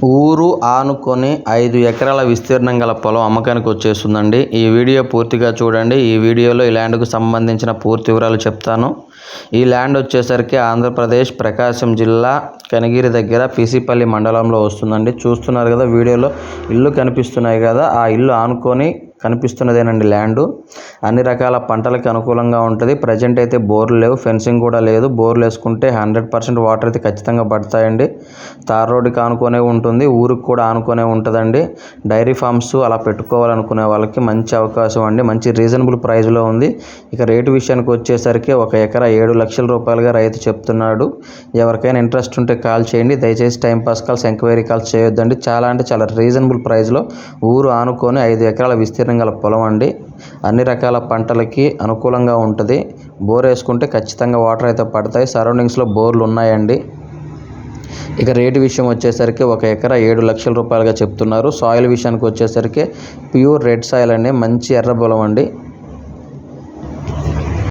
ఊరు ఆనుకొని 5 ఎకరాల విస్తీర్ణం గల పొలం అమ్మకానికి వచ్చేస్తుందండి. ఈ వీడియో పూర్తిగా చూడండి. ఈ వీడియోలో ఈ ల్యాండ్కు సంబంధించిన పూర్తి వివరాలు చెప్తాను. ఈ ల్యాండ్ వచ్చేసరికి ఆంధ్రప్రదేశ్ ప్రకాశం జిల్లా కనిగిరి దగ్గర పీసీపల్లి మండలంలో వస్తుందండి. చూస్తున్నారు కదా, వీడియోలో ఇల్లు కనిపిస్తున్నాయి కదా, ఆ ఇల్లు ఆనుకొని కనిపిస్తున్నదేనండి ల్యాండు. అన్ని రకాల పంటలకి అనుకూలంగా ఉంటుంది. ప్రజెంట్ అయితే బోర్లు లేవు, ఫెన్సింగ్ కూడా లేదు. బోర్లు వేసుకుంటే 100% వాటర్ అయితే ఖచ్చితంగా పడతాయండి. తార్ రోడ్డుకి ఆనుకొనే ఉంటుంది, ఊరికి కూడా ఆనుకొనే ఉంటుందండి. డైరీ ఫార్మ్స్ అలా పెట్టుకోవాలనుకునే వాళ్ళకి మంచి అవకాశం అండి. మంచి రీజనబుల్ ప్రైస్లో ఉంది. ఇక రేటు విషయానికి వచ్చేసరికి 1 ఎకరా 7 లక్షల రూపాయలుగా రైతు చెప్తున్నాడు. ఎవరికైనా ఇంట్రెస్ట్ ఉంటే కాల్ చేయండి. దయచేసి టైంపాస్ కాల్స్, ఎంక్వైరీ కాల్స్ చేయొద్దండి. చాలా అంటే చాలా రీజనబుల్ ప్రైస్లో ఊరు ఆనుకొని 5 ఎకరాల విస్తీర్ణం గల పొలం అండి. అన్ని రకాల పంటలకి అనుకూలంగా ఉంటుంది. బోర్ వేసుకుంటే ఖచ్చితంగా వాటర్ అయితే పడతాయి. సరౌండింగ్స్లో బోర్లు ఉన్నాయండి. ఇక రేటు విషయం వచ్చేసరికి 1 ఎకరా 7 లక్షల రూపాయలుగా చెప్తున్నారు. సాయిల్ విషయానికి వచ్చేసరికి ప్యూర్ రెడ్ సాయిల్ అండి, మంచి ఎర్ర పొలం అండి.